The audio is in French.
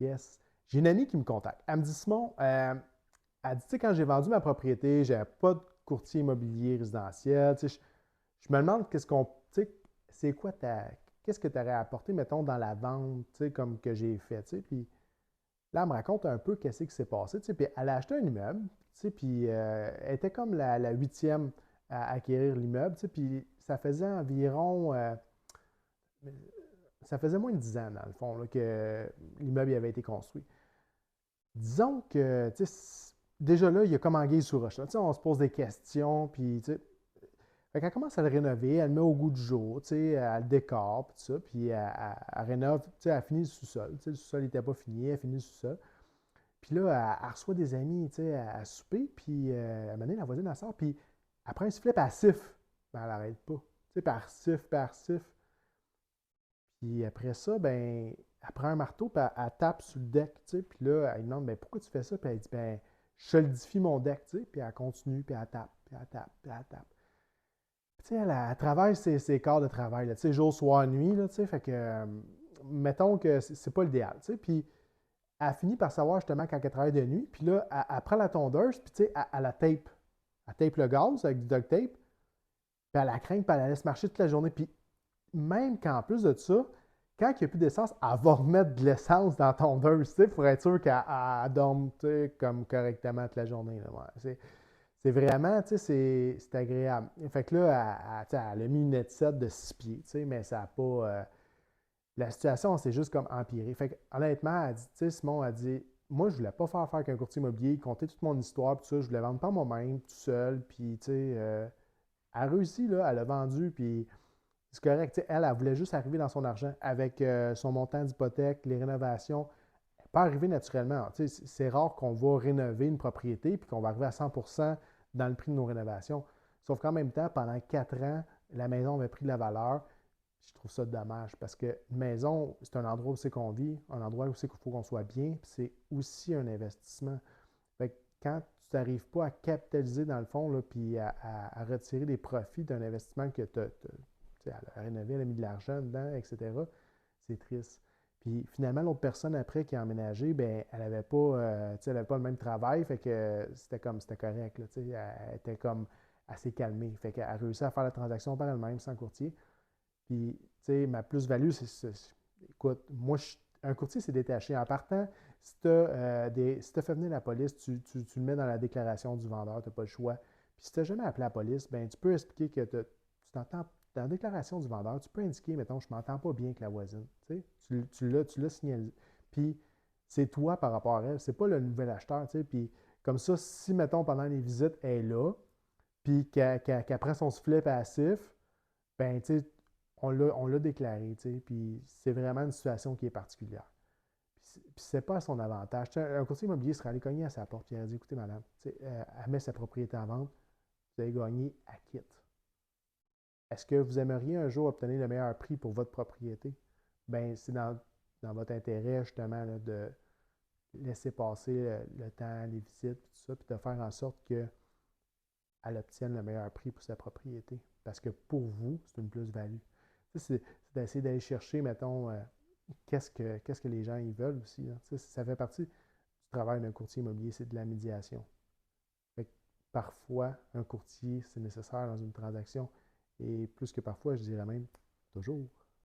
Yes. J'ai une amie qui me contacte. Elle me dit, Simon, elle dit, tu sais, quand j'ai vendu ma propriété, j'avais pas de courtier immobilier résidentiel. Tu sais, je me demande tu sais, c'est quoi qu'est-ce que tu aurais apporté, mettons, dans la vente, tu sais, comme que j'ai fait, tu sais. Puis là, elle me raconte un peu qu'est-ce qui s'est passé, tu sais. Puis elle a acheté un immeuble, tu sais, puis elle était comme la huitième à acquérir l'immeuble, tu sais. Puis ça faisait environ, ça faisait moins de 10 ans, dans le fond, là, que l'immeuble avait été construit. Disons que, tu sais, déjà là, il y a comme anguille sous roche. Là. Tu sais, on se pose des questions, puis, tu sais, fait qu'elle commence à le rénover, elle le met au goût du jour, tu sais, elle le décore, puis tout ça, puis elle rénove, tu sais, elle finit le sous-sol. Tu sais, le sous-sol n'était pas fini, elle finit le sous-sol. Puis là, elle reçoit des amis, tu sais, à souper, puis à un moment donné, la voisine, elle sort, puis après un sifflet, puis elle siffle. Ben, elle n'arrête pas. Tu sais, puis elle siffle, puis elle siffle. Puis après ça, ben, elle prend un marteau, puis elle tape sur le deck, tu sais. Puis là, elle lui demande, ben, pourquoi tu fais ça? Puis elle dit, ben, je solidifie mon deck, tu sais. Puis elle continue, puis elle tape, puis elle tape, puis elle tape. Puis, tu sais, elle travaille ses quarts de travail, là, tu sais, jour, soir, nuit, là, tu sais. Fait que, mettons que c'est pas l'idéal, tu sais. Puis elle finit par savoir justement quand elle travaille de nuit. Puis là, elle prend la tondeuse, puis tu sais, elle la tape. Elle tape le gaz avec du duct tape, puis elle la craint, puis elle la laisse marcher toute la journée. Puis même qu'en plus de ça, quand il n'y a plus d'essence, elle va remettre de l'essence dans la tondeuse, tu sais, pour être sûr qu'elle dorme, tu sais, comme correctement toute la journée. Là, ouais. C'est vraiment, tu sais, c'est agréable. Fait que là, tu sais, elle a mis une headset de 6 pieds, tu sais, mais ça n'a pas... la situation s'est juste comme empirée. Fait que, honnêtement, elle dit, tu sais, Simon a dit, moi, je voulais pas faire affaire avec un courtier immobilier, compter toute mon histoire, tout ça, je voulais vendre par moi-même, tout seul, puis, tu sais, elle a réussi, là, elle a vendu, puis c'est correct. Elle voulait juste arriver dans son argent avec son montant d'hypothèque, les rénovations. Elle n'est pas arrivée naturellement. C'est rare qu'on va rénover une propriété puis qu'on va arriver à 100% dans le prix de nos rénovations. Sauf qu'en même temps, pendant 4 ans, la maison avait pris de la valeur. Je trouve ça dommage parce que une maison, c'est un endroit où c'est qu'on vit, un endroit où c'est qu'il faut qu'on soit bien, puis c'est aussi un investissement. Fait que quand tu n'arrives pas à capitaliser dans le fond, là, puis à retirer les profits d'un investissement que tu as, elle a rénové, elle a mis de l'argent dedans, etc. C'est triste. Puis finalement, l'autre personne après qui a emménagé, ben, elle n'avait pas, elle avait pas le même travail, fait que c'était correct. Là, elle était comme assez calmée. Fait qu'elle a réussi à faire la transaction par elle-même sans courtier. Puis, ma plus-value, écoute, moi, un courtier, c'est détaché. En partant, si tu as fait venir la police, tu le mets dans la déclaration du vendeur, tu n'as pas le choix. Puis si tu n'as jamais appelé la police, ben, tu peux expliquer que tu t'entends dans la déclaration du vendeur, tu peux indiquer, mettons, je ne m'entends pas bien avec la voisine. Tu l'as signalé. Puis c'est toi par rapport à elle, c'est pas le nouvel acheteur. Puis comme ça, si, mettons, pendant les visites, elle est là, puis qu'elle prend son sifflet passif, ben, tu sais, on l'a déclaré, tu sais, puis c'est vraiment une situation qui est particulière. Puis c'est pas à son avantage. Tu sais, un courtier immobilier serait allé cogner à sa porte, puis il a dit, écoutez, madame, tu sais, elle met sa propriété en vente, vous avez gagné, à quitte. Est-ce que vous aimeriez un jour obtenir le meilleur prix pour votre propriété? Ben, c'est dans votre intérêt, justement, là, de laisser passer le temps, les visites, tout ça, puis de faire en sorte qu'elle obtienne le meilleur prix pour sa propriété. Parce que pour vous, c'est une plus-value. C'est d'essayer d'aller chercher, mettons, qu'est-ce que les gens ils veulent aussi. Là. Ça fait partie du travail d'un courtier immobilier, c'est de la médiation. Fait que parfois, un courtier, c'est nécessaire dans une transaction. Et plus que parfois, je dirais même toujours.